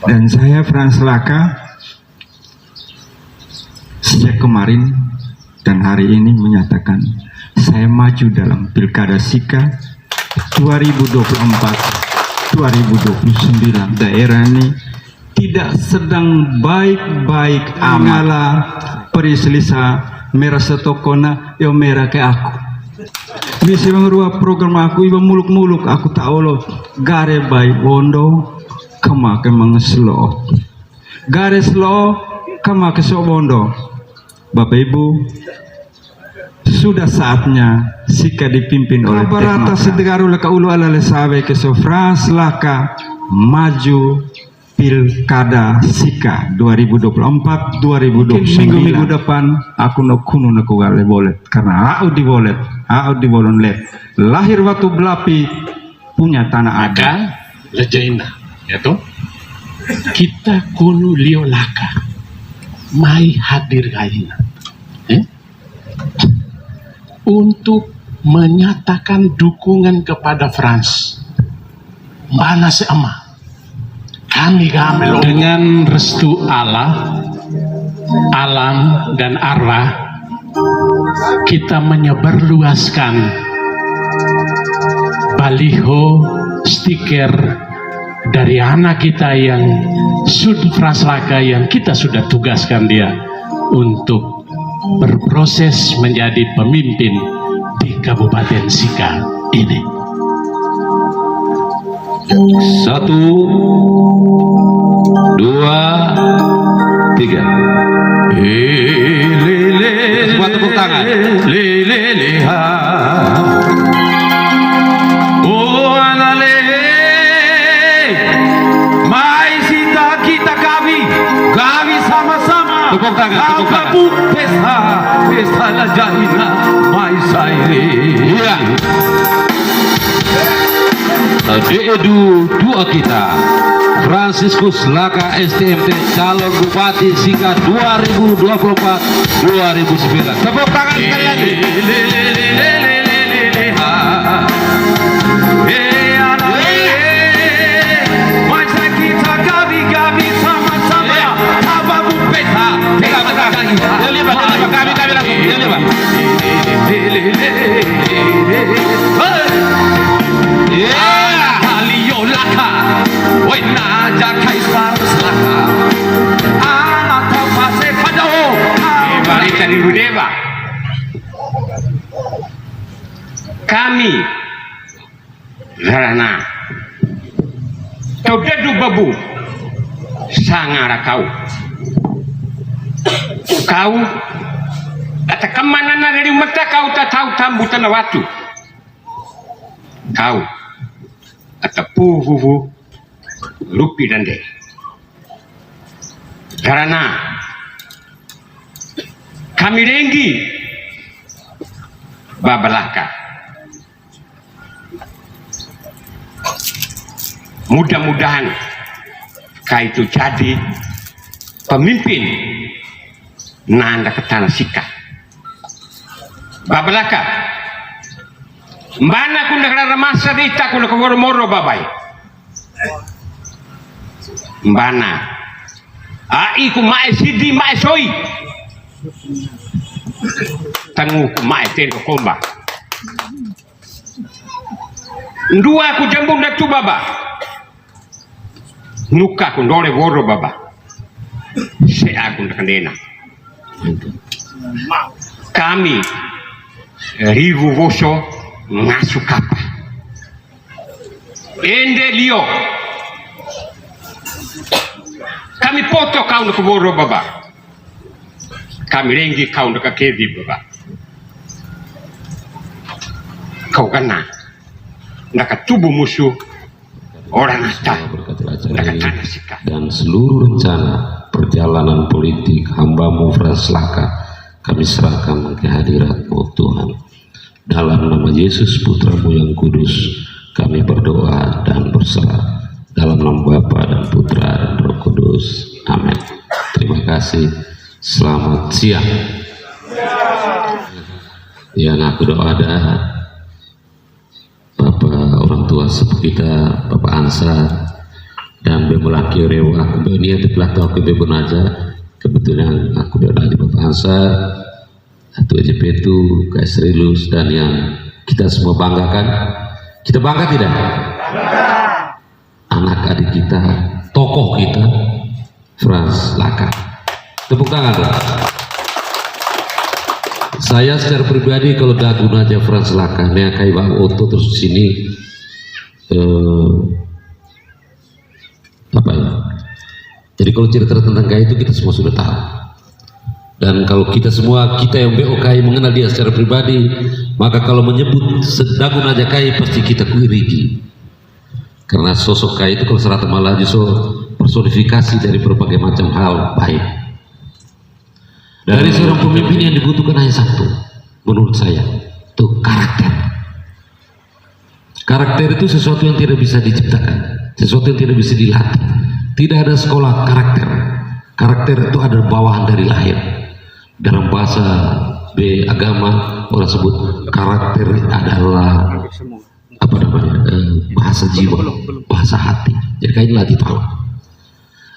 Dan saya Frans Laka sejak kemarin dan hari ini menyatakan saya maju dalam Pilkada Sika 2024-2029. Daerah ini tidak sedang baik-baik amala periselisa merasa tokona yo merah ke aku. Bisa mengerua program aku iba muluk-muluk aku tahu gare baik bondo kama ke mengeslo gare slow kama ke bondo. Bapak Ibu, sudah saatnya Sika dipimpin oleh Barata Sedegaru leka ulu ala lesawe ke Frans Laka maju Pilkada Sika 2024-2029. Minggu depan aku nak kuno nak gale bolet karena aku di bolon let lahir waktu belapi punya tanah ada lejaina ya toh kita kuno Leo Laka mai hadir kaina untuk menyatakan dukungan kepada Frans mana seama kami dengan restu Allah, alam dan arwah kita menyebarluaskan baliho stiker dari anak kita yang sudah Frans Laka yang kita sudah tugaskan dia untuk berproses menjadi pemimpin di Kabupaten Sika ini. 1, 2, 3. Semua tepuk tangan. Tepuk tangan, tepuk tangan. Pesta Lajaina, mai saire. Iya. Edu dua kita Fransiskus Laka STMT calon Bupati Sika 2024-2009. Tepuk tangan sekali lagi. Kami Zarana kau dedu babu sangara kau kata kemana dari mata kau tak tahu tambutan waktu kau kata puhu lupi dan deh Zarana kami renggi Babalaka. Mudah-mudahan kau itu jadi pemimpin nanda ke tanah Sika. Babalaka mana aku nak ramasa dita aku nak moro babai. Mana aku mai sidi mai soi. Tangu ku mai ten ko komba. Dua aku jambung dak tu baba. Nuka ku ndore woro baba. Saya aku nak kena. Kami rivu voso ngasu kapa. Ende lio. Kami poto kau nak woro baba. Kami renggi kau nak kevi baba. Kau kena nak tubuh musuh orang nasta dan seluruh rencana perjalanan politik hambamu Frans Laka kami serahkan ke hadirat-Mu Tuhan. Dalam nama Yesus Putramu yang kudus kami berdoa dan berserah. Dalam nama Bapa dan Putra dan Roh Kudus. Amin. Terima kasih. Selamat siang. Yang aku doa ada Bapak orang tua sepupu kita, Bapak Ansar, dan bemulaki rewa aku benia telah aku bebenaja kebetulan aku berada di Bapak Hansa atau EJP itu KS Rilus dan yang kita semua banggakan. Kita bangga tidak? Anak adik kita, tokoh kita, Frans Laka. Tepuk tangan dong. Saya secara pribadi kalau dagun aja Frans Laka, neakai Bang Oto terus sini apa ya? Jadi kalau cerita tentang Kai itu kita semua sudah tahu. Dan kalau kita semua, kita yang BOKI mengenal dia secara pribadi, maka kalau menyebut dagun aja Kai pasti kita kuirigi. Karena sosok Kai itu kalau serata malah justru personifikasi dari berbagai macam hal baik. Dari seorang pemimpin yang dibutuhkan hanya satu, menurut saya, itu karakter. Karakter itu sesuatu yang tidak bisa diciptakan, sesuatu yang tidak bisa dilatih. Tidak ada sekolah karakter. Karakter itu ada bawahan dari lahir. Dalam bahasa agama orang sebut karakter adalah apa namanya, bahasa jiwa, bahasa hati. Jadi kayak latih tahu.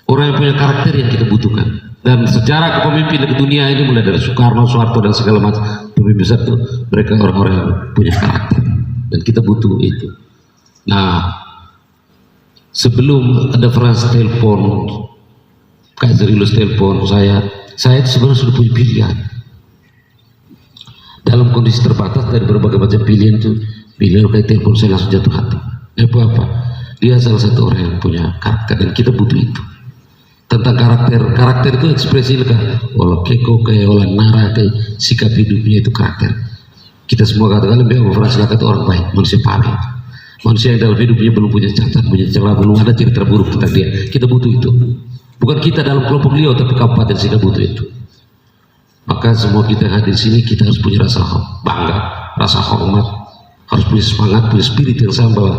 Orang yang punya karakter yang kita butuhkan. Dan sejarah kepemimpinan di dunia ini mulai dari Soekarno, Soeharto dan segala macam pemimpin besar itu mereka orang-orang yang punya karakter. Dan kita butuh itu. Nah, sebelum ada Frans telepon, Kak Zerilus telepon saya itu sebenarnya sudah punya pilihan. Dalam kondisi terbatas dari berbagai macam pilihan itu, pilihan kayak telepon saya langsung jatuh hati. Apa? Dia salah satu orang yang punya karakter dan kita butuh itu. Tentang karakter itu ekspresi kan, olah keko kayak olah nara kayak sikap hidupnya itu karakter. Kita semua katakan lebih Frans Laka itu orang baik, manusia paling. Manusia yang dalam hidupnya belum punya cacat, punya celah, belum ada cerita buruk tentang dia. Kita butuh itu. Bukan kita dalam kelompok beliau, tapi kabupaten kita butuh itu. Maka semua kita yang hadir di sini kita harus punya rasa bangga, rasa hormat, harus punya semangat, punya spirit yang sama bahwa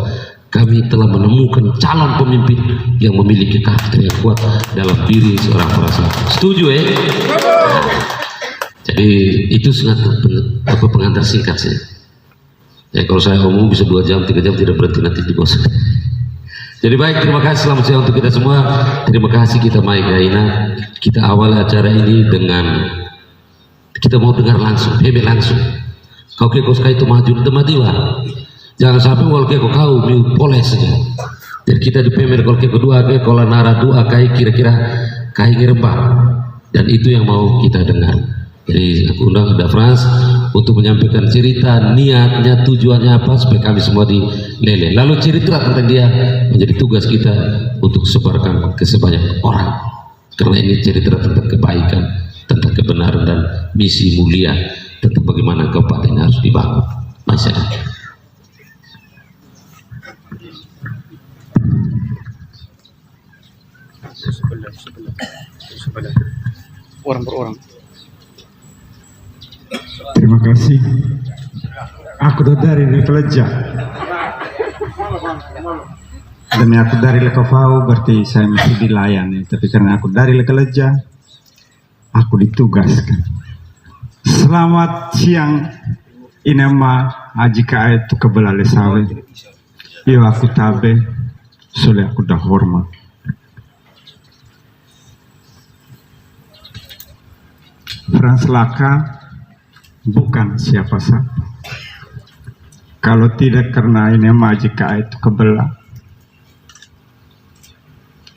kami telah menemukan calon pemimpin yang memiliki karakter yang kuat dalam diri seorang Frans Laka. Setuju ya? Jadi itu sangat pengantar singkat sih. Ya kalau saya ngomong bisa 2 jam, 3 jam tidak berhenti nanti di bos. Jadi baik, terima kasih, selamat siang untuk kita semua. Terima kasih kita Mai Gaina. Kita awal acara ini dengan kita mau dengar langsung, hebat langsung. Kau kekos itu maju dan matilah. Jangan sampai kalau kau poles saja. Jadi kita di pemer kalau kedua kalau nara dua kira-kira ngirembang. Dan itu yang mau kita dengar. Jadi aku undang ada Frans untuk menyampaikan cerita, niatnya, tujuannya apa supaya kami semua dileleh. Lalu cerita tentang dia menjadi tugas kita untuk sebarkan ke sebanyak orang. Karena ini cerita tentang kebaikan, tentang kebenaran dan misi mulia, tentang bagaimana kabupaten harus dibangun. Masyarakat. Sebelah. Orang per orang. Terima kasih. Aku dari Lekeleja. Dan aku dari Lekofau berarti saya mesti dilayani. Tapi karena aku dari Lekeleja, aku ditugaskan. Selamat siang. Inama ajika itu kebelale sawe. Iyo aku tabe. Sole aku dah hormat. Frans Laka bukan siapa-siapa. Kalau tidak karena ini majika itu kebelah,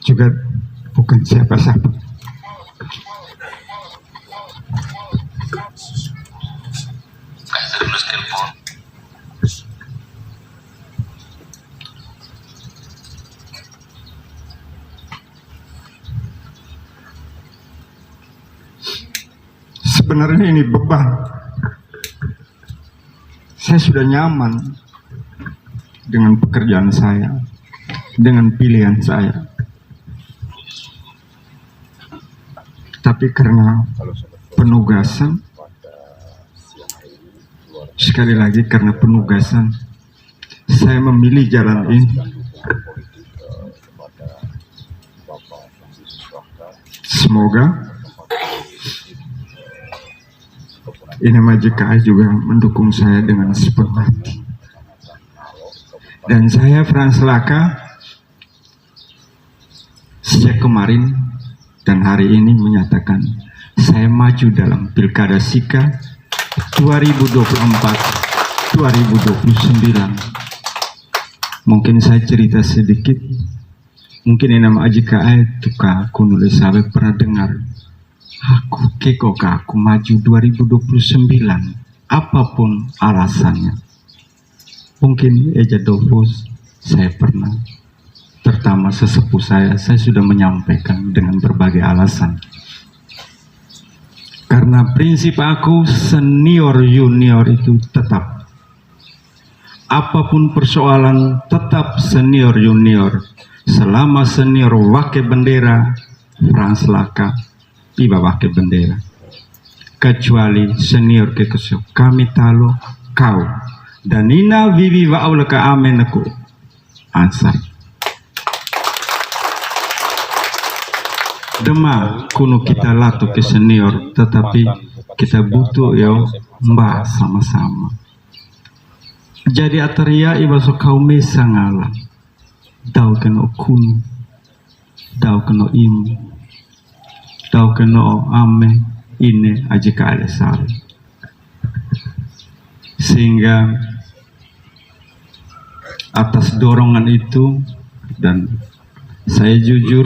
juga bukan siapa-siapa. Sebenarnya ini beban. Saya sudah nyaman dengan pekerjaan saya, dengan pilihan saya. Tapi karena penugasan, sekali lagi karena penugasan, saya memilih jalan ini. Semoga Inama JKI juga mendukung saya dengan sepenuh hati. Dan saya Frans Laka Sejak kemarin dan hari ini menyatakan saya maju dalam Pilkada Sika 2024-2029. Mungkin saya cerita sedikit. Mungkin ini nama AJKA tuka aku nulis sampai pernah dengar. Aku kekoka aku maju 2029 apapun alasannya. Mungkin Eja Dovos saya pernah, terutama sesepuh saya sudah menyampaikan dengan berbagai alasan. Karena prinsip aku senior junior itu tetap. Apapun persoalan tetap senior junior. Selama senior wake bendera Frans Laka iba wake bendera. Kecuali senior kekesyo kami talo kau dan ina vivi wa aulaka amen aku ansar. Dema kuno kita latu ke senior, tetapi kita butuh yo mbak sama-sama. Jadi ataria iba so kau mesa ngalah. Daw keno kuno, daw keno im, daw keno ame ini AJKA Elesari. Sehingga atas dorongan itu dan saya jujur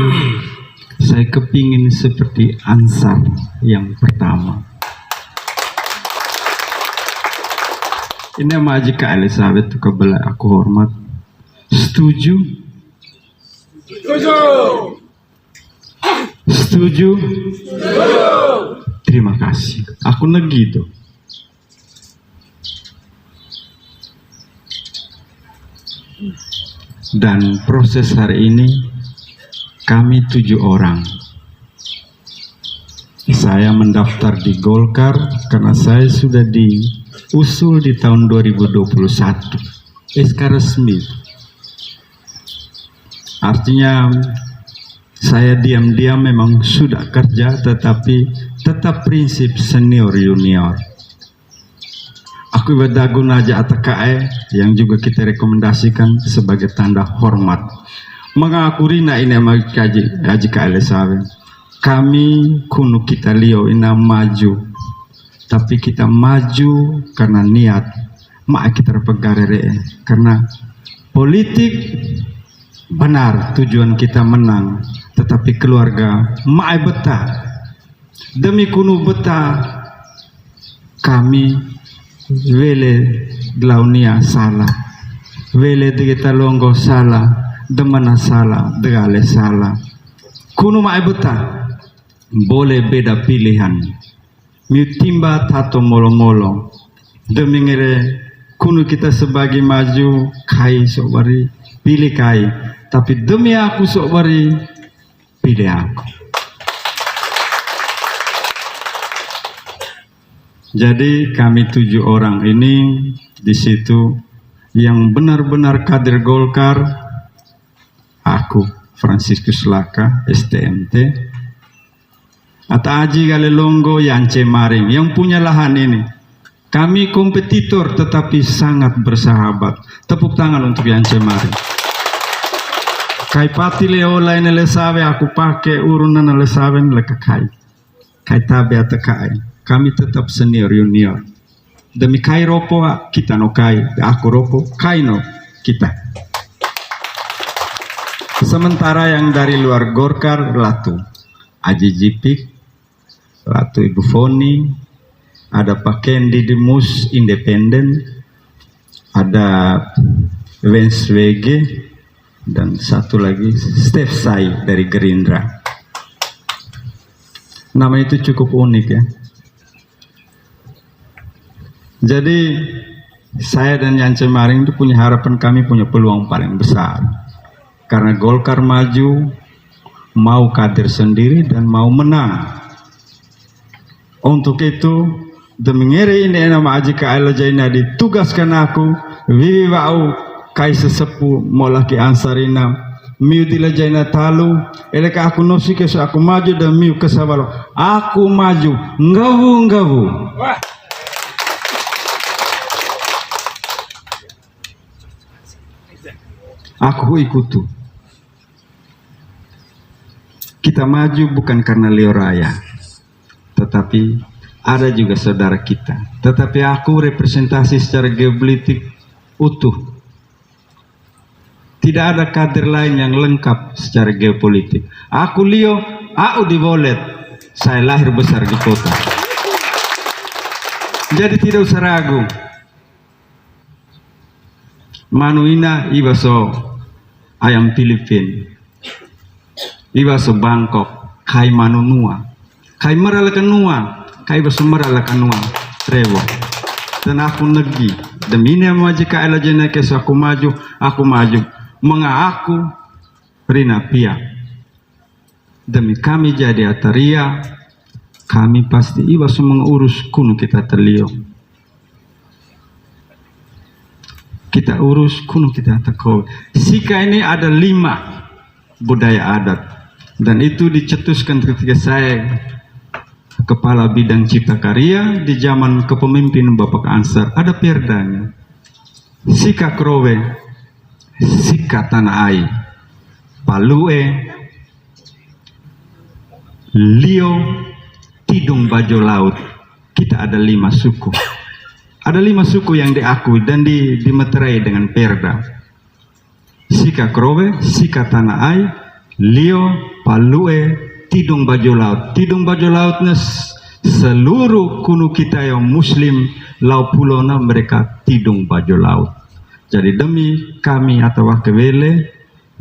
saya kepingin seperti Ansar yang pertama. Ini sama AJKA Elesari itu kebelah aku hormat. Setuju? Setuju? Terima kasih. Aku negitu. Dan proses hari ini kami 7 orang. Saya mendaftar di Golkar karena saya sudah diusul di tahun 2021. SK resmi. Artinya saya diam-diam memang sudah kerja, tetapi tetap prinsip senior junior. Aku berdagun aja ATKE yang juga kita rekomendasikan sebagai tanda hormat. Mengakuri na ini AJKA Elesari. Kami kuno kita liau ina maju, tapi kita maju karena niat. Mak kita pegarere karena politik. Benar tujuan kita menang, tetapi keluarga maai betah. Demi kuno betah kami wele glaunia salah, wele kita longgo salah, demana salah, degale salah. Kuno maai betah, boleh beda pilihan. Miutimba tato molo-molo. Demi ngere kuno kita sebagai maju kai sobari pilih kai. Tapi demi aku sok beri pilih aku. Jadi kami 7 orang ini di situ yang benar-benar kader Golkar. Aku Franciscus Laka STMT. Ata Aji Galelongo Yance Maring yang punya lahan ini. Kami kompetitor tetapi sangat bersahabat. Tepuk tangan untuk Yance Maring. Kai pati leo lain lesawe aku pakai urunan lesawe leka kai tabe atakai. Kami tetap senior junior. Demi kai ropo kita no kai, aku ropo kai no kita. Sementara yang dari luar Golkar latu Aji Jipik, latu Ibu Foni, ada Pak Kendi Demus Independen, ada Vens WG, dan satu lagi Steph Sai dari Gerindra. Nama itu cukup unik ya. Jadi saya dan Yance Maring itu punya harapan, kami punya peluang paling besar. Karena Golkar maju, mau kader sendiri dan mau menang. Untuk itu demi ngeri ini nama AJKA Elesari ditugaskan aku Vivi Wau kai sesepuh molaki ansarina miu dilajaina talu eleka aku nosi kesu aku maju dan miu kesabalo aku maju ngawu aku ikutu Kita maju bukan karena Leo Raya, tetapi ada juga saudara kita. Tetapi aku representasi secara geopolitik utuh. Tidak ada kader lain yang lengkap secara geopolitik. Aku Leo, aku di Bolet. Saya lahir besar di kota. Jadi tidak usah ragu. Manuina ibaso ayam Filipin. Ibaso Bangkok. Kai manunua. Kai meralakan nua. Kai baso meralakan nua. Trewo. Dan aku negi. Demi ini maju ka ela jenekes aku maju. Mengaku Rina Pia. Demi kami jadi Ataria, kami pasti ibasu mengurus kuno kita terlio. Kita urus kuno kita tekau. Sika ini ada 5 budaya adat. Dan itu dicetuskan ketika saya kepala bidang cipta karya di zaman kepemimpinan Bapak Ansar. Ada perdanya. Sika Krowe. Sika Tanah Ai, Palue, Lio, Tidung Bajo Laut. Kita ada 5 suku. Ada 5 suku yang diakui dan dimeterai dengan perda. Sika Krowe, Sika Tanah Ai, Lio, Palue, Tidung Bajo Laut. Tidung Bajo Lautnya seluruh kuno kita yang Muslim, Lau Pulona mereka Tidung Bajo Laut. Jadi demi kami atau wakewele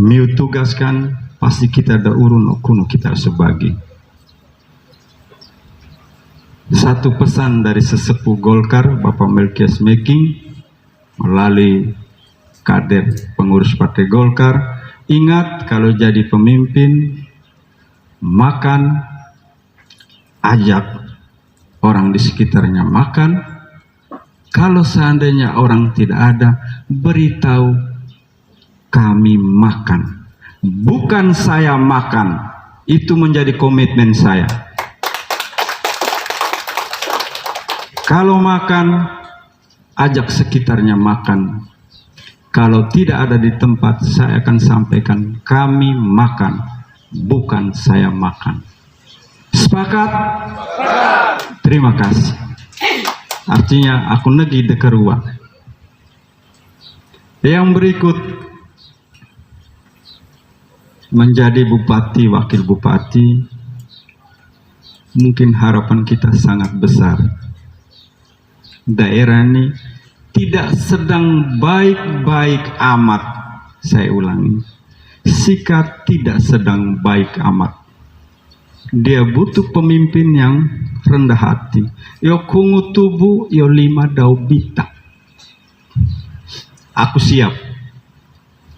miu tugaskan pasti kita ada urun kuno kita sebagai. Satu pesan dari sesepuh Golkar Bapak Melkias Meking melalui kader pengurus Partai Golkar, ingat kalau jadi pemimpin makan, ajak orang di sekitarnya makan. Kalau seandainya orang tidak ada, beritahu kami makan. Bukan saya makan. Itu menjadi komitmen saya. Kalau makan, ajak sekitarnya makan. Kalau tidak ada di tempat, saya akan sampaikan kami makan. Bukan saya makan. Sepakat? Terima kasih. Artinya aku negi dekerua. Yang berikut menjadi bupati, wakil bupati, mungkin harapan kita sangat besar. Daerah ini tidak sedang baik-baik amat. Saya ulangi, Sika tidak sedang baik amat. Dia butuh pemimpin yang rendah hati. Yo kungu tubuh, yo 5 dau bita. Aku siap.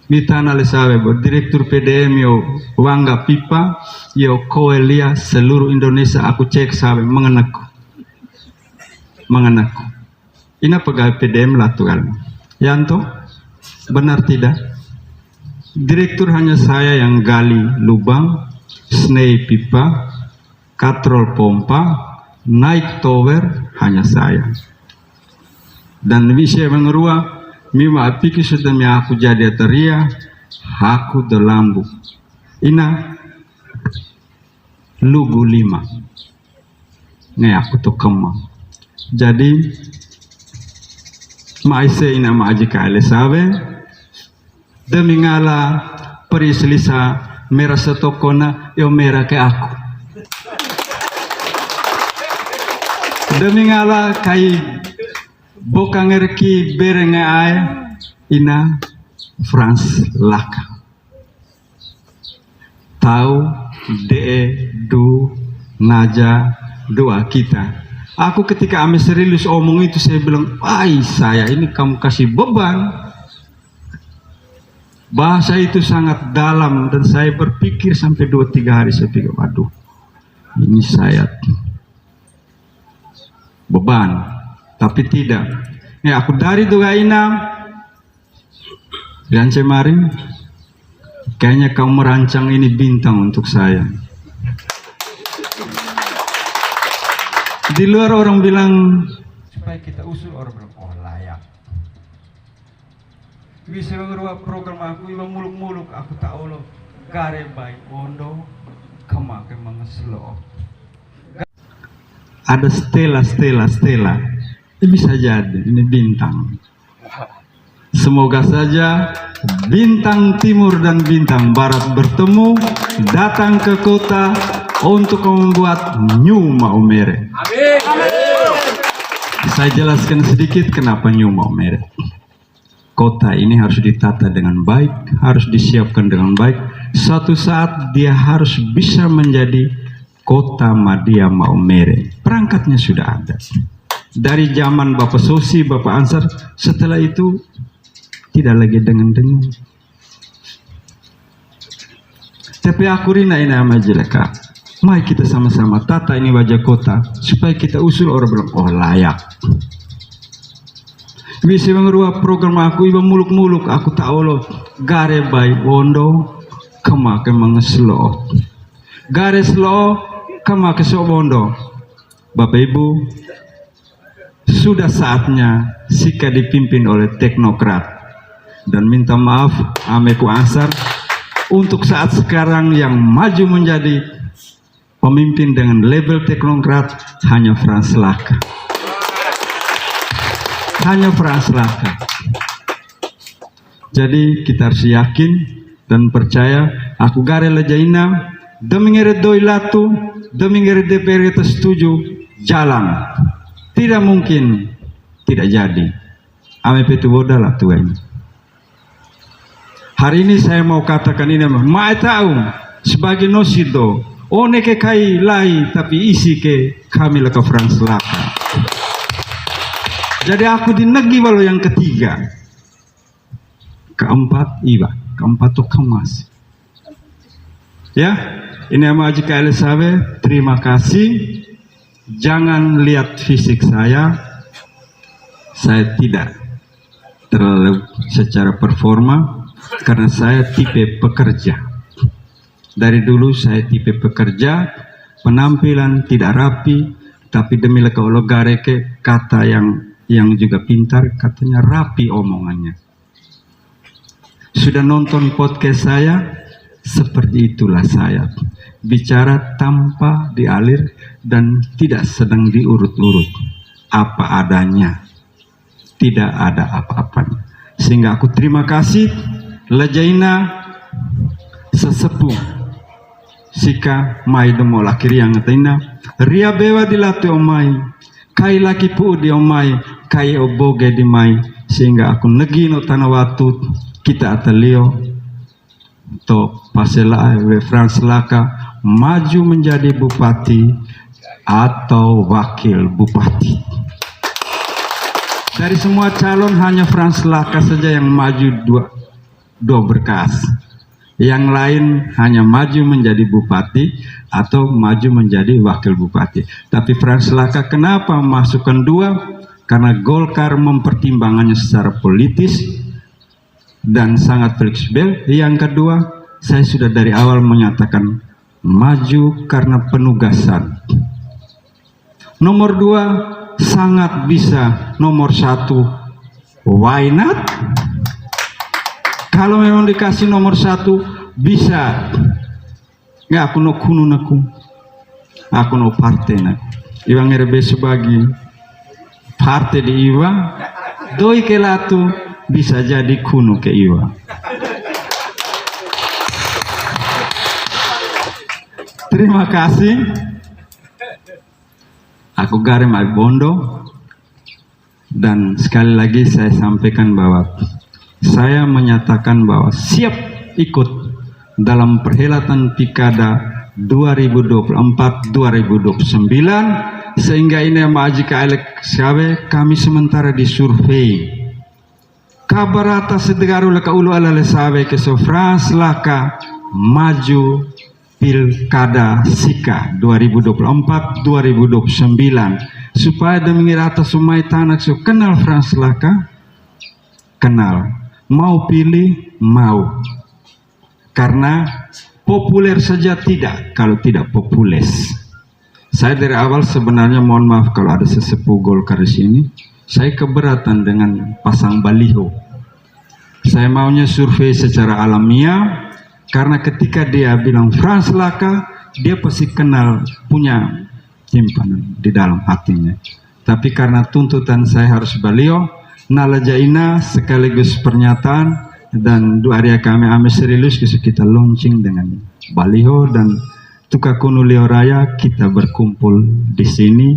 Bita analisawe bo direktur PDM yo Wangga Pipa, yo Koelia seluruh Indonesia aku cek sawe mengenaku. Ina pegawai PDM lah tuan. Yanto, benar tidak? Direktur hanya saya yang gali lubang, snei pipa, katrol pompa, naik tower hanya saya. Dan bisa mengerua, mima pikir sudah aku jadi teria, aku delambu. Ina lugu 5. Nih aku tuh kemang. Jadi maise ina maaji kaile sabe, demi ngala periselisa merasa tokona yo merah ke aku. Demi ngala kai bokang erki berenge ay ina France laka. Tahu de du naja doa kita. Aku ketika ame serius omong itu saya bilang, "Ai saya ini kamu kasih beban." Bahasa itu sangat dalam dan saya berpikir sampai 2-3 hari saya pikir, waduh, ini saya beban. Tapi tidak. Ya aku dari Duga Inam dan kemarin kayaknya kamu merancang ini bintang untuk saya. Di luar orang bilang supaya kita usul, orang bilang oh layak. Bisa mengerua program aku, iba muluk-muluk aku tahu loh gare baik ondo mengeslo. Ada stela. Bisa jadi ini bintang. Semoga saja bintang timur dan bintang barat bertemu, datang ke kota untuk membuat New Maumere. Saya jelaskan sedikit kenapa New Maumere. Kota ini harus ditata dengan baik, harus disiapkan dengan baik. Suatu saat dia harus bisa menjadi kota Madia Maumere. Perangkatnya sudah ada. Dari zaman Bapak Sosi, Bapak Ansar, setelah itu tidak lagi dengung-dengung. Tapi aku rina ini ama jeleka. Mari kita sama-sama tata ini wajah kota supaya kita usul orang bilang oh layak. Bisa mengerua program aku iba muluk-muluk aku tahu lo gare baik bondo kemake mengeslo. Gare slow kemake bondo. Bapak Ibu, sudah saatnya Sika dipimpin oleh teknokrat. Dan minta maaf Ameku Ansar untuk saat sekarang yang maju menjadi pemimpin dengan label teknokrat hanya Frans Laka. Hanya Frans Laka. Jadi kita harus yakin dan percaya aku gare lejaina demi ngere doi latu demi ngere DPR kita setuju jalan. Tidak mungkin tidak jadi. Ame petu boda lah tuan. Hari ini saya mau katakan ini, mai tahu sebagai nosido, one ke kai lai tapi isi ke kami leka Frans Laka. Jadi aku di negeri walau yang ketiga, keempat iba, keempat tuh kemas. Ya, ini sama Aji Elizabeth, terima kasih. Jangan lihat fisik saya tidak terlalu secara performa. Karena saya tipe pekerja. Dari dulu saya tipe pekerja, penampilan tidak rapi, tapi demi Allah gareke kata yang juga pintar, katanya rapi omongannya. Sudah nonton podcast saya, seperti itulah saya. Bicara tanpa dialir dan tidak sedang diurut-urut. Apa adanya. Tidak ada apa-apanya. Sehingga aku terima kasih Lejaina sesepuh Sika mai demo lakiri yang ngatina ria bewa dilatu omai kai laki pu di omai kai oboge di mai sehingga aku negi no tanah watu kita atalio to pasela Frans Laka maju menjadi bupati atau wakil bupati. Dari semua calon hanya Frans Laka saja yang maju dua berkas. Yang lain hanya maju menjadi bupati atau maju menjadi wakil bupati. Tapi Frans Laka kenapa masukkan dua? Karena Golkar mempertimbangannya secara politis dan sangat fleksibel. Yang kedua, saya sudah dari awal menyatakan maju karena penugasan. Nomor dua, sangat bisa. Nomor satu, why not? Kalau memang dikasih nomor satu, bisa. Nggak aku no kuno naku. Aku no partai naku. Iwa ngerebe sebagai partai di Iwa. Doi ke latu, bisa jadi kuno ke Iwa. Terima kasih. Aku Garem Bondo. Dan sekali lagi saya sampaikan bahwa saya menyatakan bahwa siap ikut dalam perhelatan Pilkada 2024-2029 sehingga ini Maji Kaelek Sabe kami sementara disurvei kabar atas sedegaru leka ulu ala lesabe ke Frans Laka maju Pilkada Sika 2024-2029 supaya demi rata sumai tanak so kenal Frans Laka kenal. Mau pilih, mau. Karena populer saja tidak, kalau tidak populer. Saya dari awal sebenarnya mohon maaf kalau ada sesepuh Golkar di sini. Saya keberatan dengan pasang baliho. Saya maunya survei secara alamiah, karena ketika dia bilang Frans Laka, dia pasti kenal, punya simpanan di dalam hatinya. Tapi karena tuntutan saya harus beliau, nalajaina sekaligus pernyataan dan dua hari kami ame serius kita launching dengan baliho dan tukakunu lioraya kita berkumpul di sini.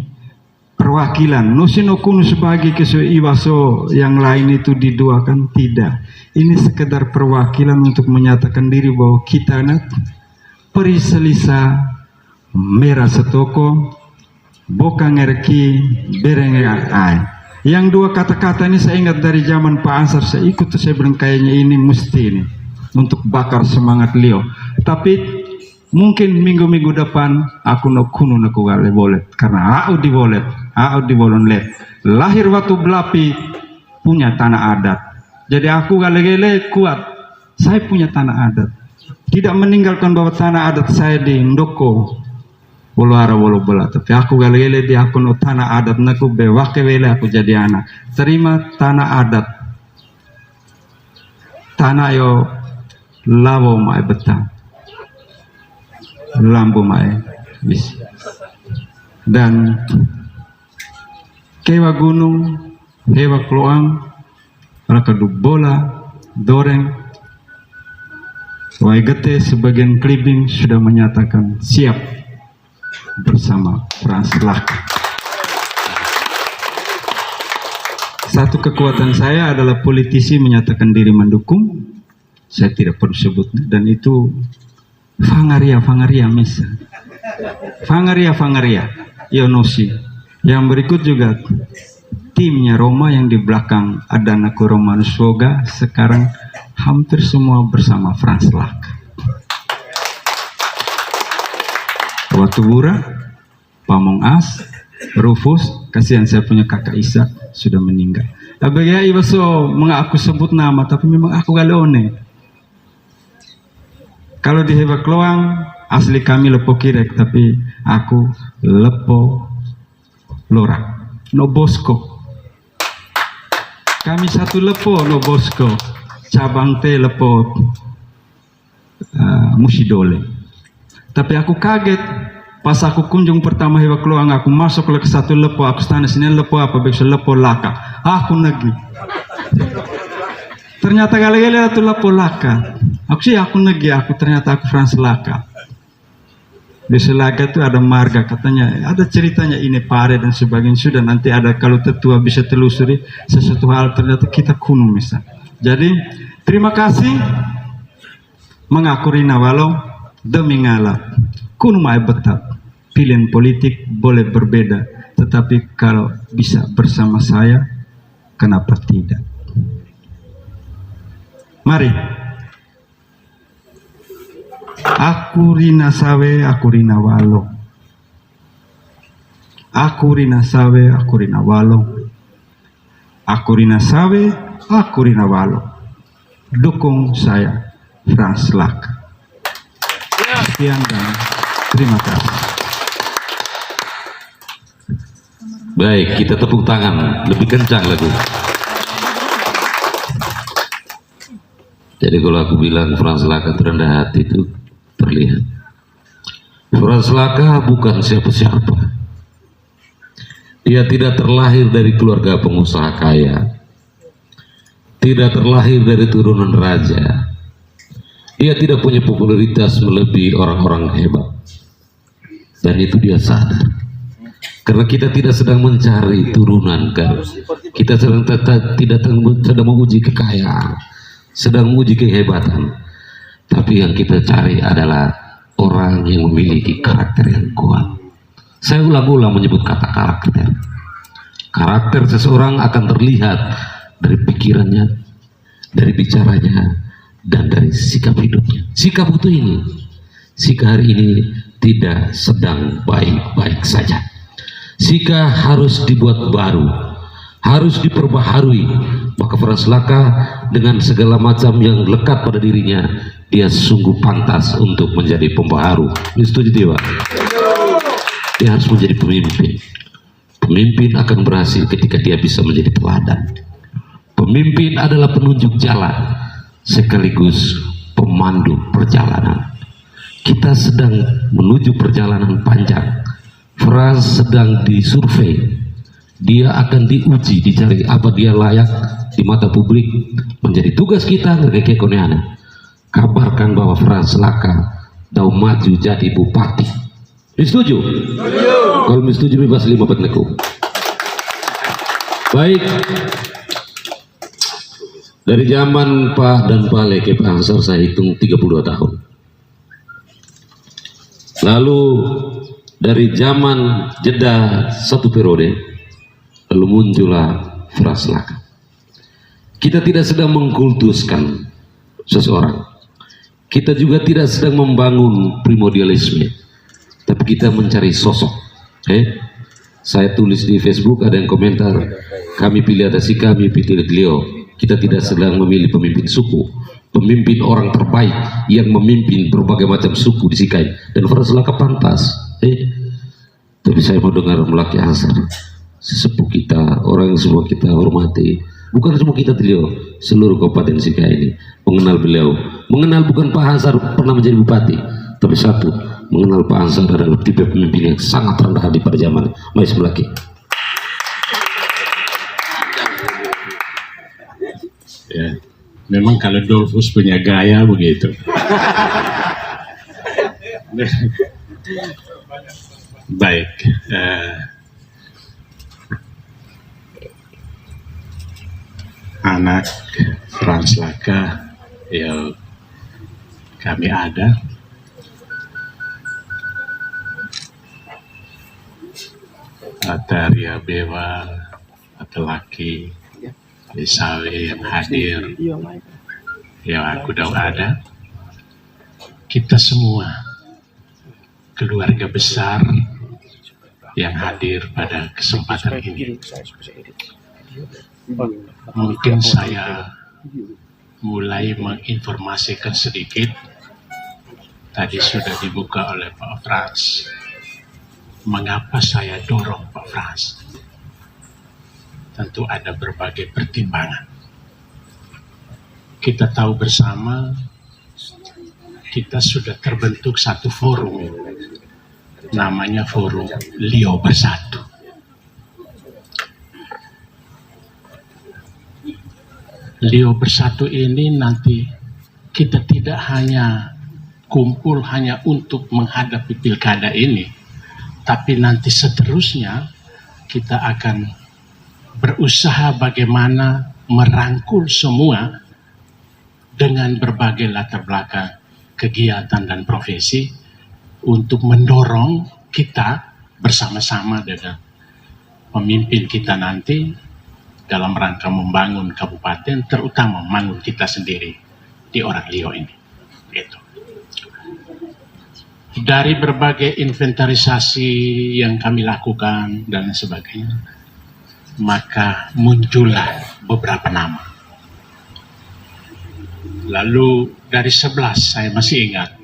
Perwakilan Nusino Kunu sebagai kesu Iwaso yang lain itu diduakan, tidak. Ini sekedar perwakilan untuk menyatakan diri bahwa kita periselisa merah setoko bokang erki bereng ai. Yang dua kata-kata ini saya ingat dari zaman Pak Ansar, saya ikut, saya bilang kayaknya ini mesti ini untuk bakar semangat Leo. Tapi mungkin minggu-minggu depan aku no kuno naku gale bolet karena aku di bolon let lahir waktu belapi punya tanah adat. Jadi aku gale-gale kuat, saya punya tanah adat, tidak meninggalkan bahwa tanah adat saya di Ndoko bolo ara bolo bola, tapi aku gale-gale di aku no tanah adat naku bewake wele aku jadi anak terima tanah adat, tanah yo lavo mai betang lampu mae bis dan kewa gunung hewa kloang rakadu bola doreng waigete sebagian klibing sudah menyatakan siap bersama Frans Laka. Satu kekuatan saya adalah politisi menyatakan diri mendukung, saya tidak perlu sebut, dan itu Fangaria misa. Fangaria Yonosi. Yang berikut juga timnya Roma yang di belakang ada Naku Romanus Woga, sekarang hampir semua bersama Frans Laka. Watu Bura, Pamong As, Rufus, kasihan saya punya kakak Isa sudah meninggal. Abagaya Iwaso mengaku sebut nama, tapi memang aku galeone. Kalau di Hebak Loang asli kami Lepo Kirek, tapi aku Lepo Lorak no Bosco. Kami satu Lepo no Bosco, cabang te Lepo Musidole. Tapi aku kaget pas aku kunjung pertama Hebak Loang, aku masuk ke satu Lepo, aku tanya sini Lepo apa, besok Lepo Laka. Aku negi. Ternyata gale-gale itu Lepo Laka. Aku negi, aku ternyata aku Frans Laka. Di Selaga itu ada marga, katanya ada ceritanya ini pare dan sebagainya, sudah nanti ada kalau tetua bisa telusuri sesuatu hal, ternyata kita kuno misal. Jadi terima kasih mengakuri nawalo demi ngalah kuno mai betap. Pilihan politik boleh berbeda, tetapi kalau bisa bersama saya, kenapa tidak? Mari. Aku rina sawe, aku rina walo. Aku rina sawe, aku rina walo. Aku rina sawe, aku rina walo. Dukung saya, Frans Laka. Sekian dan terima kasih. Baik, kita tepuk tangan lebih kencang lagi. Jadi kalau aku bilang Frans Laka terendah hati itu terlihat. Frans Laka bukan siapa-siapa. Dia tidak terlahir dari keluarga pengusaha kaya, tidak terlahir dari turunan raja. Dia tidak punya popularitas melebihi orang-orang hebat, dan itu dia sadar. Karena kita tidak sedang mencari turunan, kan? Kita tidak sedang menguji kekayaan, sedang menguji kehebatan. Tapi yang kita cari adalah orang yang memiliki karakter yang kuat. Saya ulang-ulang menyebut kata karakter. Karakter seseorang akan terlihat dari pikirannya, dari bicaranya, dan dari sikap hidupnya. Sikap itu ini, sikap hari ini tidak sedang baik-baik saja. Sikap harus dibuat baru, harus diperbaharui. Maka Frans Laka dengan segala macam yang lekat pada dirinya, dia sungguh pantas untuk menjadi pembaharu. Setuju tidak? Dia harus menjadi pemimpin. Pemimpin akan berhasil ketika dia bisa menjadi teladan. Pemimpin adalah penunjuk jalan sekaligus pemandu perjalanan. kita sedang menuju perjalanan panjang. Frans sedang disurvei, dia akan diuji, dicari apa dia layak di mata publik. Menjadi tugas kita ngekeke koneana kabarkan bahwa Frans Laka mau maju jadi bupati. Setuju? Kalau setuju bebas 5 petneku. Baik. Dari zaman Pak dan Pak Leke Pak Ansar saya hitung 32 tahun. Lalu dari zaman jeda 1 periode, lalu muncullah Frans Laka. Kita tidak sedang mengkultuskan seseorang. Kita juga tidak sedang membangun primordialisme, tapi kita mencari sosok. Saya tulis di Facebook, ada yang komentar, kami pilih Adasi, kami pilih beliau. Kita tidak sedang memilih pemimpin suku, pemimpin orang terbaik yang memimpin berbagai macam suku di Sikai. Dan Frans Laka pantas. Tapi saya mau dengar Melaki Ansar, sesepuh kita, orang yang semua kita hormati. Bukan semua kita beliau, seluruh Kabupaten Sikai ini mengenal beliau. Mengenal bukan Pak Ansar pernah menjadi bupati, tapi satu, mengenal Pak Ansar adalah tipe pemimpin yang sangat rendah hati pada zaman. Mas Melaki. Ya, memang kalau Dolphus punya gaya begitu. Baik, anak Frans Laka, ya kami ada. Ataria Bewa, Atelaki, Isawe yang hadir, yang aku tahu ada. Kita semua keluarga besar yang hadir pada kesempatan ini. Mungkin saya mulai menginformasikan sedikit. Tadi sudah dibuka oleh Pak Frans. Mengapa saya dorong Pak Frans? Tentu ada berbagai pertimbangan. Kita tahu bersama, kita sudah terbentuk satu forum, namanya Forum Lio Bersatu. Lio Bersatu ini nanti kita tidak hanya kumpul hanya untuk menghadapi pilkada ini, tapi nanti seterusnya kita akan berusaha bagaimana merangkul semua dengan berbagai latar belakang kegiatan dan profesi untuk mendorong kita bersama-sama dengan pemimpin kita nanti dalam rangka membangun kabupaten, terutama membangun kita sendiri di orang Lio ini. Gitu. Dari berbagai inventarisasi yang kami lakukan dan sebagainya, maka muncullah beberapa nama. Lalu dari 11, saya masih ingat,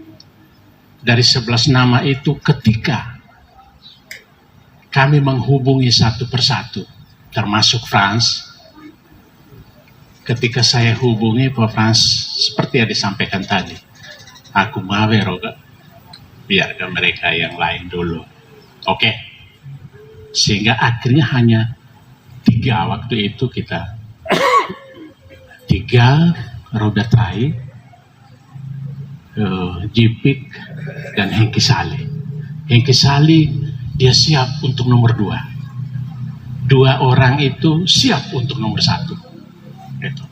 dari 11 nama itu ketika kami menghubungi satu persatu, termasuk Frans, ketika saya hubungi Pak Frans, seperti yang disampaikan tadi, aku maweroga, biarkan mereka yang lain dulu. Oke. Sehingga akhirnya hanya 3 waktu itu kita. 3, Roda Trai, Jipik, dan Hengki Sali. Hengki Sali dia siap untuk nomor 2. 2 orang itu siap untuk nomor 1. Gitu.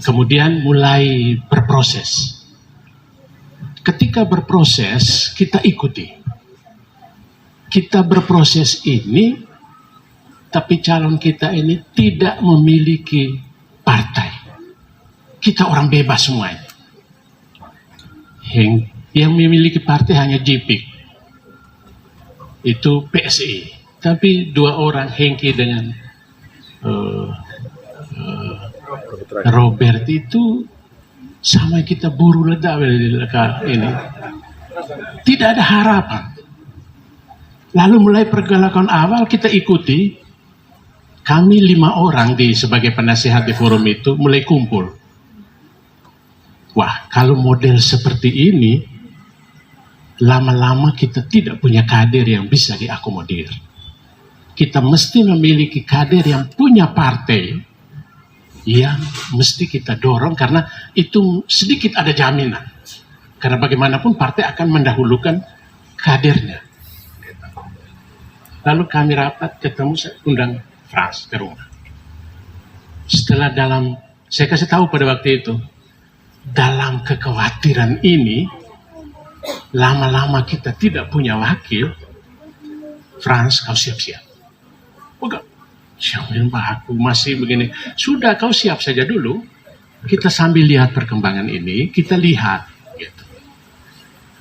Kemudian mulai berproses. Ketika berproses, kita ikuti. Kita berproses ini, tapi calon kita ini tidak memiliki partai. Kita orang bebas semuanya. Yang memiliki partai hanya Jipik. Itu PSI. Tapi 2 orang, Hengki dengan Robert itu sama kita buru ledak ini. Tidak ada harapan. Lalu mulai pergerakan awal kita ikuti. Kami 5 orang sebagai penasihat di forum itu mulai kumpul. Wah, kalau model seperti ini lama-lama kita tidak punya kader yang bisa diakomodir. Kita mesti memiliki kader yang punya partai yang mesti kita dorong, karena itu sedikit ada jaminan. Karena bagaimanapun partai akan mendahulukan kadernya. Lalu kami rapat, ketemu, saya undang Frans ke rumah. Setelah saya kasih tahu pada waktu itu, dalam kekhawatiran ini, lama-lama kita tidak punya wakil, Frans, kau siap-siap. Bukan, siapin Pak, aku masih begini. Sudah, kau siap saja dulu. Kita sambil lihat perkembangan ini, kita lihat. Gitu.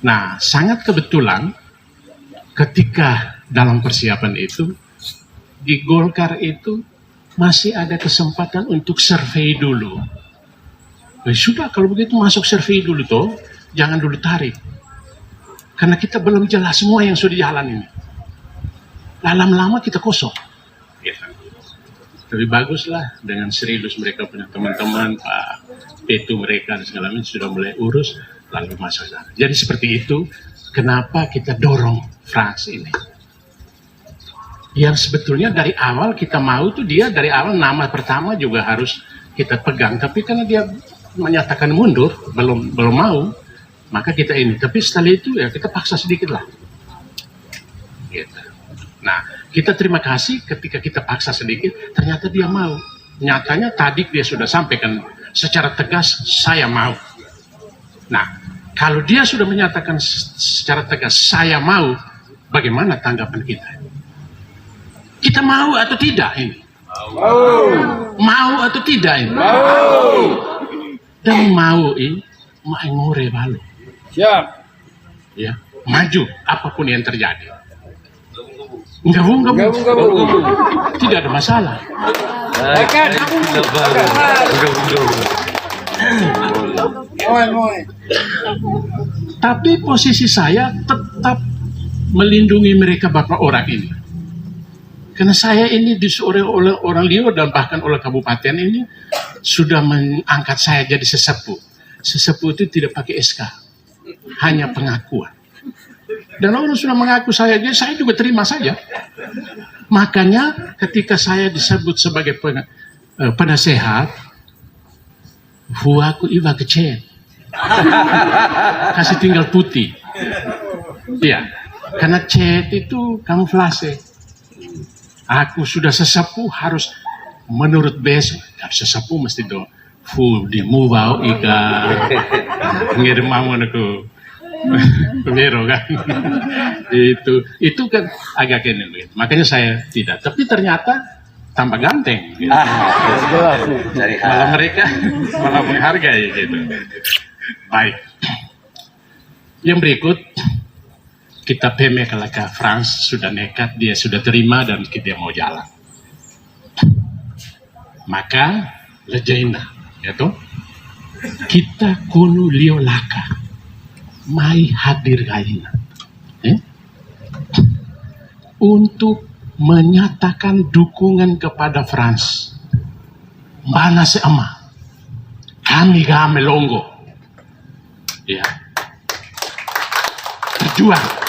Nah, sangat kebetulan ketika dalam persiapan itu, di Golkar itu masih ada kesempatan untuk survei dulu. Sudah, kalau begitu masuk survei dulu toh, jangan dulu tarik. Karena kita belum jelas semua yang sudah jalan ini. Lama-lama kita kosong. Gitu. Lebih baguslah dengan serius mereka punya teman-teman, Pak Petu mereka dan segala macam sudah mulai urus, lalu masuk sana. Jadi seperti itu, kenapa kita dorong Frans ini. Yang sebetulnya dari awal kita mau tuh dia dari awal nama pertama juga harus kita pegang, tapi karena dia menyatakan mundur, belum mau, maka kita ini. Tapi setelah itu ya kita paksa sedikit lah. Gitu. Nah, kita terima kasih ketika kita paksa sedikit, ternyata dia mau. Nyatanya tadi dia sudah sampaikan secara tegas, saya mau. Nah, kalau dia sudah menyatakan secara tegas, saya mau, bagaimana tanggapan kita? Kita mau atau tidak ini? Mau atau tidak ini? Dan mau ini, ngure balu. Siap. Ya, maju apapun yang terjadi. Gabung. Tidak ada masalah. Tapi posisi saya tetap melindungi mereka beberapa orang ini. Karena saya ini disuruh oleh orang Lior dan bahkan oleh kabupaten ini sudah mengangkat saya jadi sesepuh. Sesepuh itu tidak pakai SK, hanya pengakuan. Dan orang sudah mengaku saya juga terima saja. Makanya ketika saya disebut sebagai penasehat, huaku iwa kecil, kasih tinggal putih. Iya, karena cet itu kamuflase. Aku sudah sesepuh harus menurut bes, sesepuh mesti do full di mubau ika ngirim mamon aku. Bero kan. itu kan agak ini begitu. Makanya saya tidak, tapi ternyata tambah ganteng gitu. Malah mereka malah menghargai gitu. Baik, yang berikut kita peme kalau ke Frans sudah nekat, dia sudah terima dan kita mau jalan, maka lejaina ya toh, kita kunu liolaka mai hadir kaina untuk menyatakan dukungan kepada Frans. Mana seama kami game longgo ya, berjuang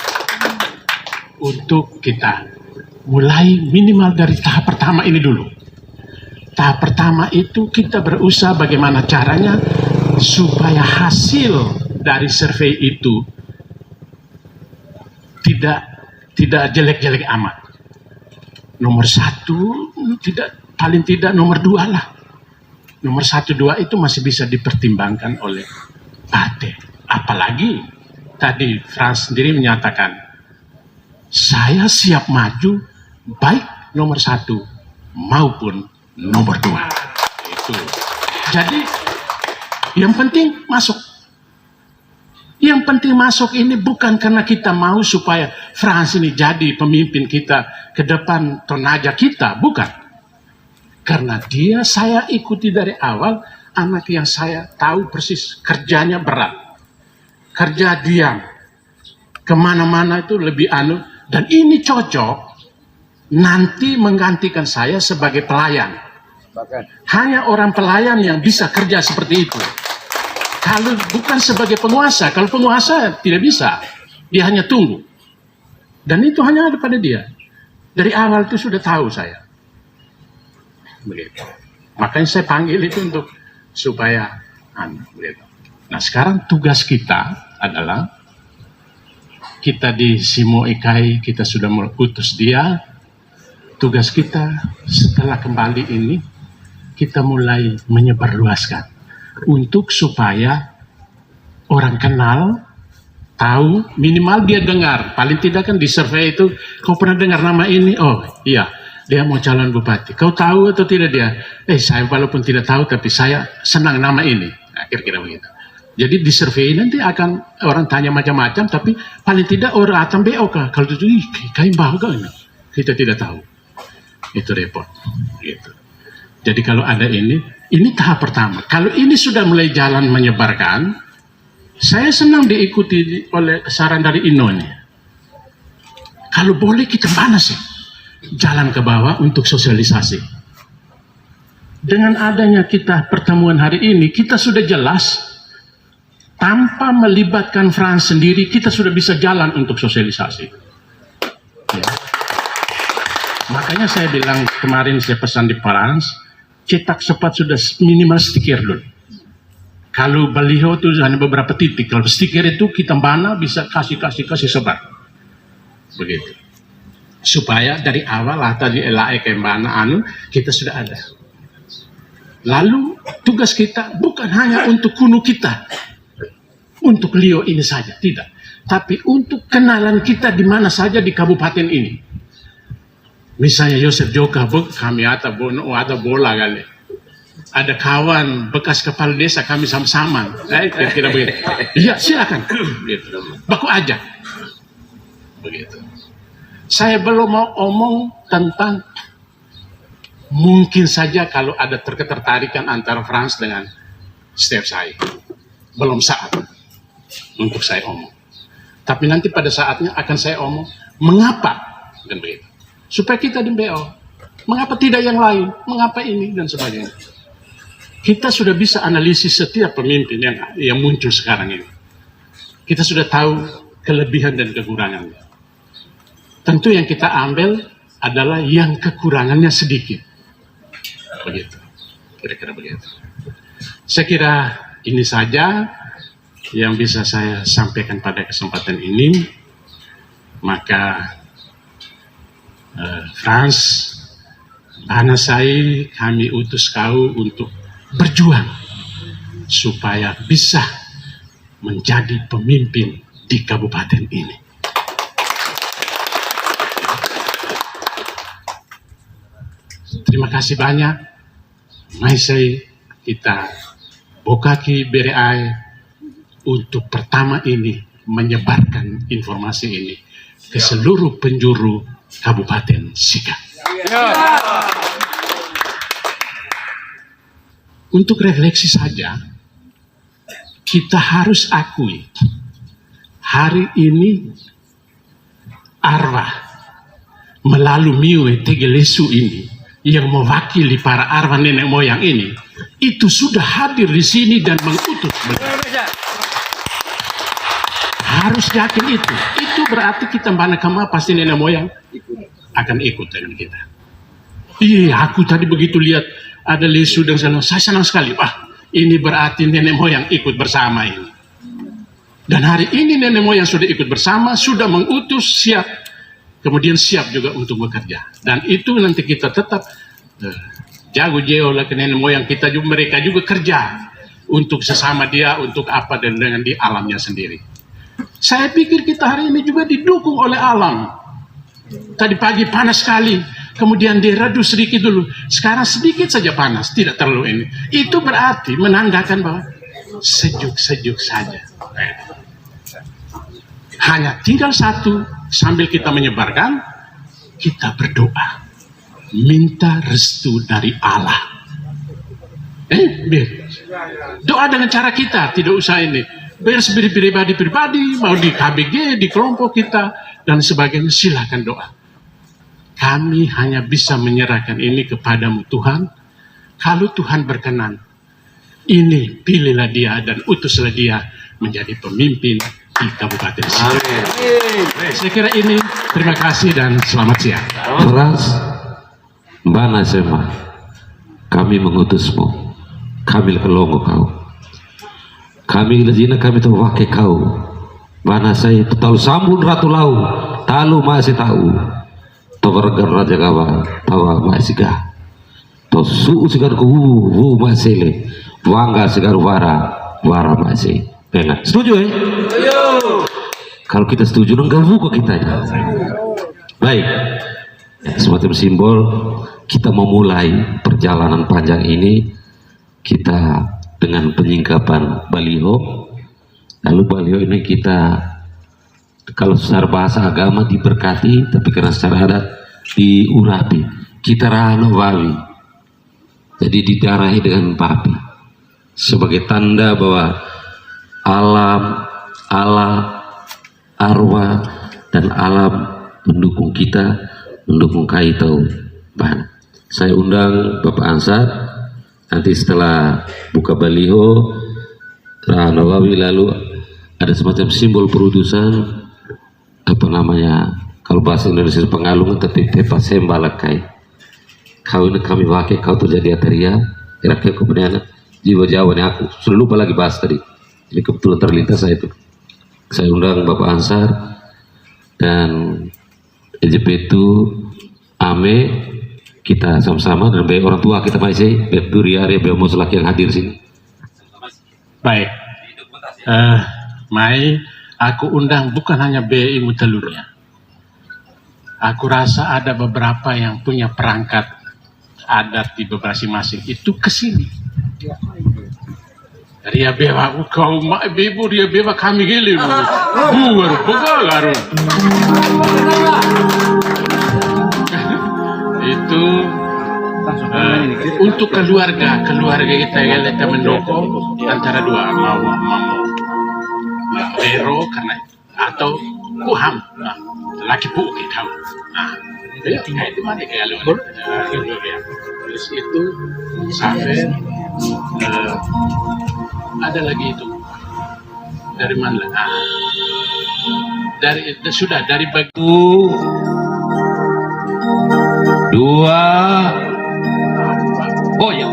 untuk kita mulai minimal dari tahap pertama ini dulu. Tahap pertama itu kita berusaha bagaimana caranya supaya hasil dari survei itu tidak jelek-jelek amat. Nomor satu, paling tidak nomor dua lah. Nomor 1, 2 itu masih bisa dipertimbangkan oleh partai. Apalagi tadi Frans sendiri menyatakan, saya siap maju baik nomor 1 maupun nomor 2. Itu. Jadi yang penting masuk. Yang penting masuk ini bukan karena kita mau supaya Frans ini jadi pemimpin kita ke depan tonaja kita, bukan. Karena dia saya ikuti dari awal, anak yang saya tahu persis kerjanya berat. Kerja diam. Kemana-mana itu lebih dan ini cocok nanti menggantikan saya sebagai pelayan. Hanya orang pelayan yang bisa kerja seperti itu. Kalau bukan sebagai penguasa, kalau penguasa tidak bisa. Dia hanya tunggu. Dan itu hanya ada pada dia. Dari awal itu sudah tahu saya. Begitu. Makanya saya panggil itu untuk supaya begitu. Nah sekarang tugas kita adalah kita di Simo Ikai, kita sudah mengutus dia. Tugas kita setelah kembali ini kita mulai menyebarluaskan untuk supaya orang kenal, tahu, minimal dia dengar. Paling tidak kan di survei itu, kau pernah dengar nama ini? Oh iya, dia mau calon bupati. Kau tahu atau tidak dia? Saya walaupun tidak tahu tapi saya senang nama ini. Nah, kira-kira begitu. Jadi di survei nanti akan orang tanya macam-macam, tapi paling tidak orang akan BO kah? Kalau itu, kayak bahagia ini. Kita tidak tahu. Itu repot. Gitu. Jadi kalau ada ini tahap pertama. Kalau ini sudah mulai jalan menyebarkan, saya senang diikuti oleh saran dari Inone. Kalau boleh kita mana sih? Jalan ke bawah untuk sosialisasi. Dengan adanya kita pertemuan hari ini, kita sudah jelas, tanpa melibatkan Frans sendiri, kita sudah bisa jalan untuk sosialisasi. Ya. Makanya saya bilang kemarin saya pesan di Frans, cetak cepat sudah minimal stiker dulu. Kalau baliho itu hanya beberapa titik, kalau stiker itu kita mana bisa kasih sebar. Begitu. Supaya dari awal tadi LAE ke mana kita sudah ada. Lalu tugas kita bukan hanya untuk kuno kita, untuk Lio ini saja, tidak. Tapi untuk kenalan kita di mana saja di kabupaten ini. Misalnya Yosef Joka, kami ada bola kali. Ada kawan bekas kepala desa kami sama-sama. Kira-kira begitu. Iya silakan. Gitu. Baku aja. Begitu. Saya belum mau omong tentang mungkin saja kalau ada ketertarikan antara Frans dengan Stef saya. Belum saat untuk saya omong. Tapi nanti pada saatnya akan saya omong mengapa dan begitu. Supaya kita di BO, mengapa tidak yang lain, mengapa ini dan sebagainya. Kita sudah bisa analisis setiap pemimpin yang muncul sekarang ini. Kita sudah tahu kelebihan dan kekurangannya. Tentu yang kita ambil adalah yang kekurangannya sedikit. Begitu, kira-kira begitu. Saya kira ini saja yang bisa saya sampaikan pada kesempatan ini. Maka Frans, anak saya, kami utus kau untuk berjuang supaya bisa menjadi pemimpin di kabupaten ini. Terima kasih banyak. Maisai kita bokaki bereai untuk pertama ini menyebarkan informasi ini ke seluruh penjuru Kabupaten Sika. Untuk refleksi saja, kita harus akui hari ini arwah melalui Miwe Tegelesu ini yang mewakili para arwah nenek moyang ini itu sudah hadir di sini dan mengutus beliau. Harus yakin itu. Itu berarti kita mana kama pasti nenek moyang akan ikut dengan kita. Iya, aku tadi begitu lihat ada lesu dan saya senang sekali. Wah, ini berarti nenek moyang ikut bersama ini. Dan hari ini nenek moyang sudah ikut bersama, sudah mengutus, siap. Kemudian siap juga untuk bekerja. Dan itu nanti kita tetap jago jeo lah ke nenek moyang kita juga, mereka juga kerja untuk sesama dia, untuk apa dan dengan di alamnya sendiri. Saya pikir kita hari ini juga didukung oleh alam. Tadi pagi panas sekali, kemudian diredup sedikit dulu. Sekarang sedikit saja panas, tidak terlalu ini. Itu berarti menandakan bahwa sejuk-sejuk saja. Hanya tinggal satu, sambil kita menyebarkan, kita berdoa. Minta restu dari Allah. Doa dengan cara kita, tidak usah ini. Pribadi-pribadi, mau di KBG, di kelompok kita, dan sebagainya, silakan doa. Kami hanya bisa menyerahkan ini kepadamu Tuhan. Kalau Tuhan berkenan, ini pilihlah dia dan utuslah dia menjadi pemimpin di Kabupaten Sika. Saya kira ini. Terima kasih dan selamat siang. Frans, Bana Sema, kami mengutusmu, kami kelongo kau, kami lezina kami tahu wakai kau, Bana saya tahu sambun ratu lau, talu masih tahu, tawargan raja kawa, tawa masih gah, tahu suu segar ku masih le, wangga segar wara masih, enggak? Setuju ya? Kalau kita setuju, enggak buka kita ya. Baik, semacam simbol kita memulai perjalanan panjang ini kita dengan penyingkapan baliho. Lalu baliho ini kita kalau secara bahasa agama diberkati, tapi karena secara adat diurapi. Kita rahano bawi, jadi didarahi dengan babi sebagai tanda bahwa alam, Allah, arwah dan alam mendukung kita, mendukung kaitau bahan. Saya undang Bapak Ansar nanti setelah buka baliho Rahanawawi, lalu ada semacam simbol perutusan, apa namanya, kalau bahasa Indonesia pengalungan, tapi pepa sembalakai kau ini kami pakai kau terjadi ateria kira-kira kemudian jiwa jawabannya aku sudah lupa lagi bahas tadi, ini kebetulan terlintas saya itu. Saya undang Bapak Ansar dan EJP itu Ame, kita sama-sama dan baik orang tua kita masih Betul Riari Bemus laki yang hadir sini. Baik, Mai, aku undang bukan hanya BI Mutalunya. Aku rasa ada beberapa yang punya perangkat adat di beberapa masing itu kesini. Ria bewa kau mak bebu ria bewa kami geli buar begaru itu untuk keluarga kita yang kita mendukung antara dua mau Vero karena atau Kuham laki bu kita itu mana kayak terus itu sampai ada lagi itu dari mana? Sudah dari bagi 2 oh ya.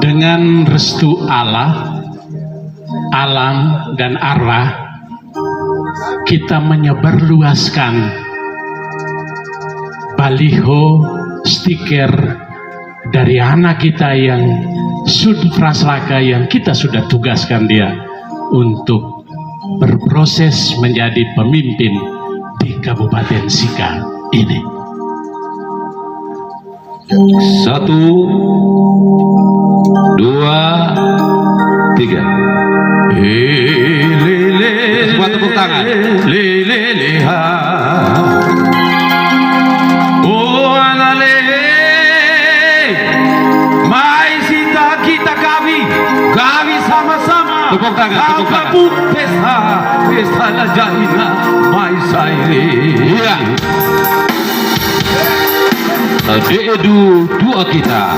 Dengan restu Allah, alam dan arwah, kita menyebarluaskan baliho, stiker dari anak kita yang Sud Fraslaka yang kita sudah tugaskan dia untuk berproses menjadi pemimpin di Kabupaten Sika ini. 1, 2, 3. Semua tepuk tangan. Tepuk tangan, tepuk tangan. Deedu dua kita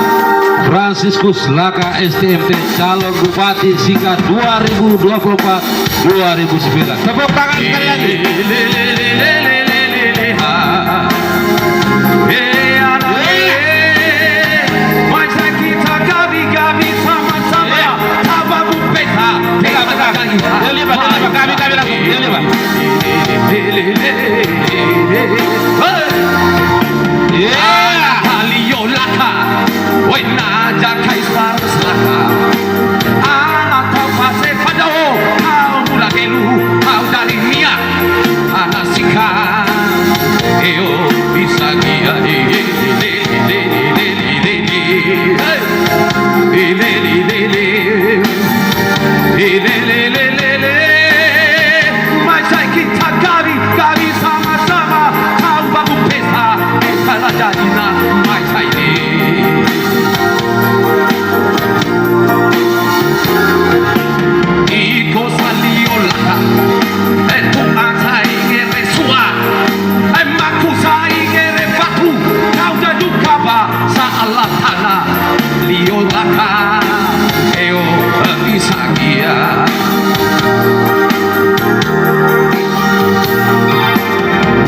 Franciscus Laka STMT calon Bupati Sika 2024-2009. Tepuk tangan sekali lagi.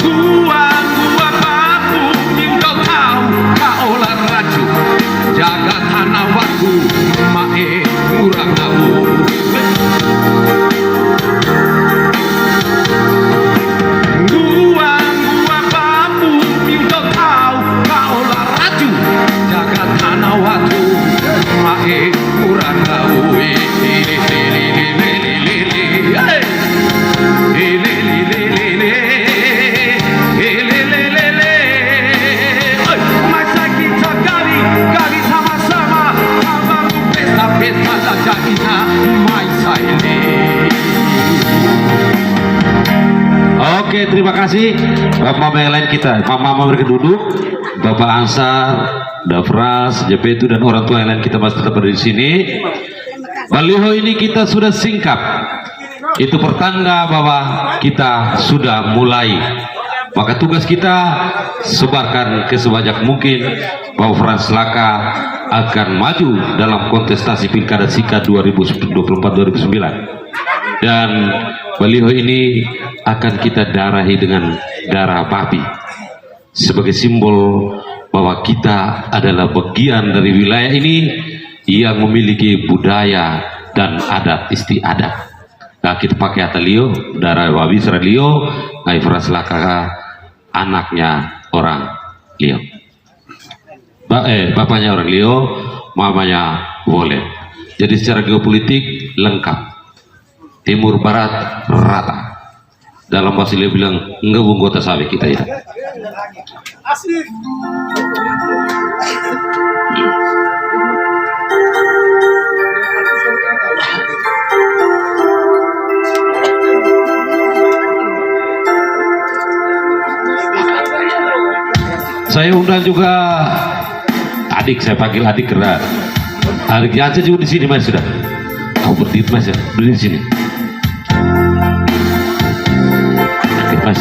Gua babu kau tahu kau lah raju jaga tanah waktu mae kurang tahu. Gua babu kau tahu kau lah raju jaga tanah waktu mae kurang tahu. Masa kita gali sama-sama kamu pesta-pesta jadinya Maisa ini. Oke, terima kasih Bapak yang lain kita, Mama mereka duduk, Bapak Ansar, Dafras, Jepetu dan orang tua yang lain kita masih tetap berada di sini. Baliho ini kita sudah singkap, itu pertanda bahwa kita sudah mulai. Maka tugas kita sebarkan ke sebanyak mungkin bahwa Frans Laka akan maju dalam kontestasi Pilkada Sika 2024-2009. Dan baliho ini akan kita darahi dengan darah babi sebagai simbol bahwa kita adalah bagian dari wilayah ini yang memiliki budaya dan adat istiadat. Nah, kita pakai atalio darah babi seralio, Frans Laka anaknya orang Lio. Bapaknya orang Lio, mamanya Wollen. Jadi secara geopolitik lengkap. Timur barat rata. Dalam bahasa Lio bilang enggak bunggota sabe kita ya. Saya undang juga adik, saya panggil adik karena adik Jansa juga di sini mas sudah. Kau berdiri mas ya, berdiri di sini. Oke, mas.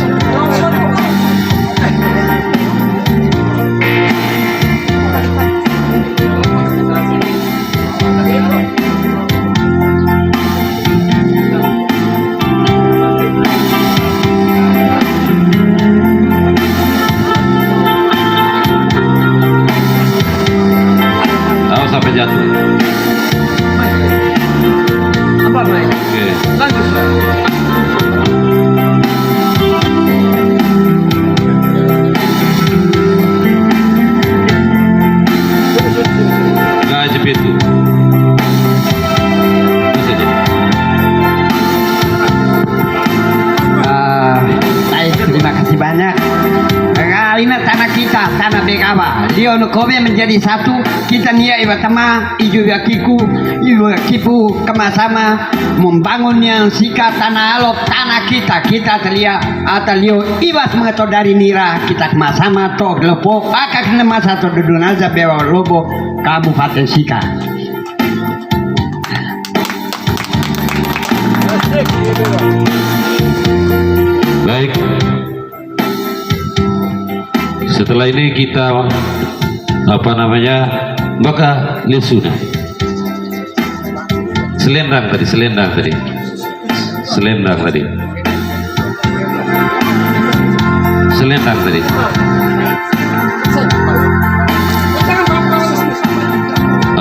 Sampai jatuh. Apa baik? Oke. Lanjut. Nggak jepit tuh. Bisa jadi. Baik, terima kasih banyak. Ini tanah kita, tanah Bekawa. Lio Nukobe menjadi satu. Kita nia ibatama, ijuga kipu kama-sama membangun yang Sika tanah alok tanah kita. Kita telia atau Lio ibas mengatur dari nira kita kama-sama tok lepo. Maka kena masa to dudunaza bewa lobo Kabupaten Sika. Baik. Setelah ini kita maka lesuna selendang tadi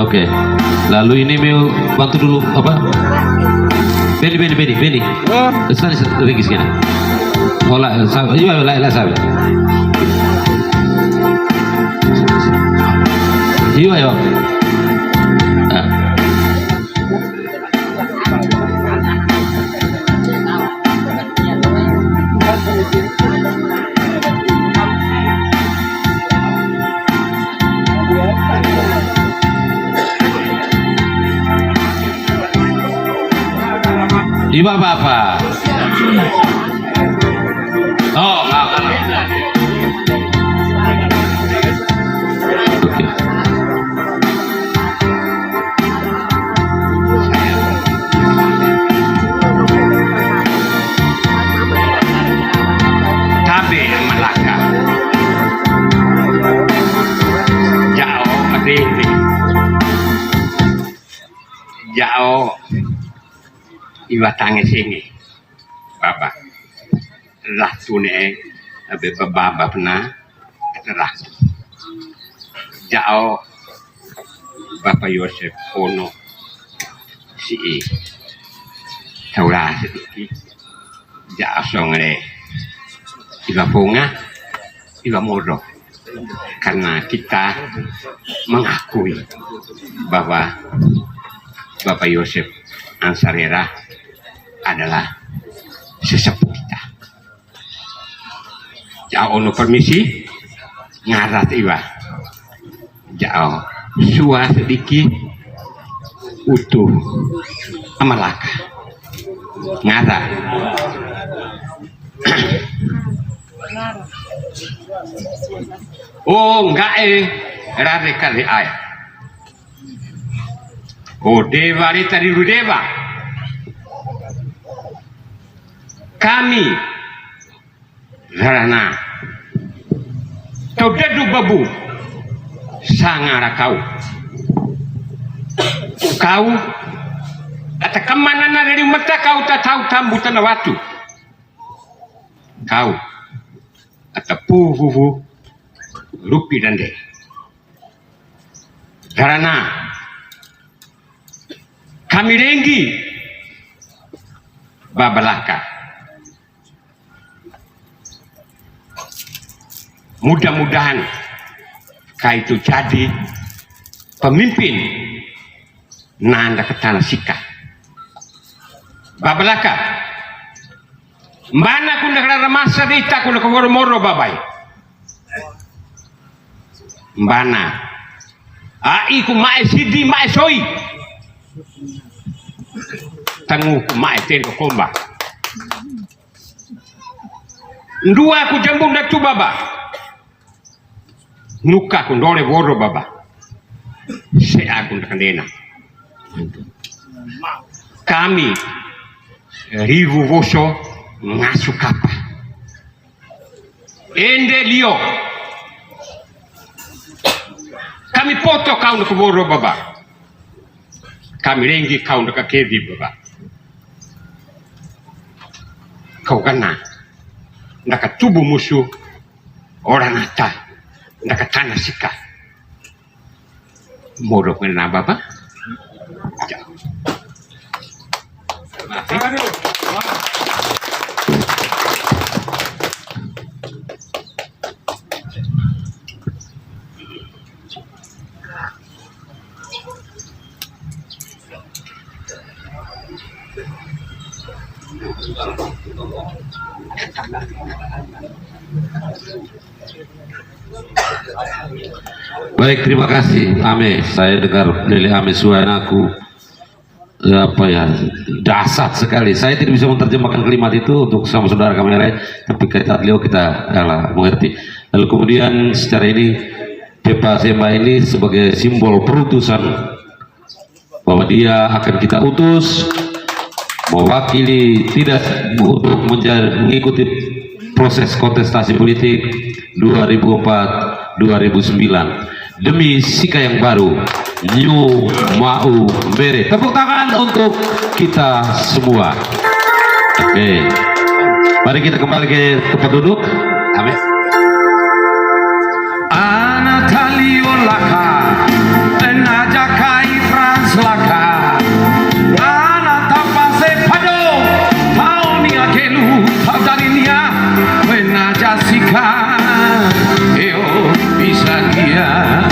oke. Lalu ini mau bantu dulu apa Beni sana ringis kena olah sabe iya ya. Iba apa? Oh, oke. Cabe Melaka. Jauh. iwa tangi singi baba ratune abe baba pernah ratu jauh Bapak Yosef Ono si taura sedikit jauh songre iwa bunga iwa modo karena kita mengakui bahwa Bapak Yosef Ansarera adalah sesepuh kita. Jauh ono permisi ngarat iwa jauh sua sedikit utuh amalaka ngarat oh enggak rare kali ay oh dewa tadi dewa kami Rana Todedu babu sangara kau atau kemana dari mata kau tak tahu tambutan waktu kau atau puhu rupi dan deh karena kami renggi babalaka mudah-mudahan kau itu jadi pemimpin nanda ke tanah sika babalaka mana kunda kena masa dita kunda keworo-moro babai mbana ai ku mae sidi mae soi tangu ku mae ten ko komba ndua ku jambung datu baba nuka ku ndole woro baba se aku ndakandena kami rivu voso ngasu kapa ende lio kami poto kau nak woro baba kami renggi kau nak kevi baba kau kena nak tubuh musuh orang nata nak tanah sika modok ngena baba Baik, terima kasih Ame. Saya dengar dari Ame suanaku apa ya, dahsyat sekali. Saya tidak bisa menerjemahkan kalimat itu untuk sama saudara kami lain, tapi kata beliau kita mengerti. Lalu kemudian secara ini Pepa Semba ini sebagai simbol perutusan bahwa dia akan kita utus mewakili tidak untuk mengikuti proses kontestasi politik 2004-2009 demi Sika yang baru, New Mau Bere. Tepuk tangan untuk kita semua. Oke, mari kita kembali ke tempat duduk. Amin. Anatalio laka enajakai Frans laka anatapase pado taunia kelu taudarinia wenajasika eo bisa dia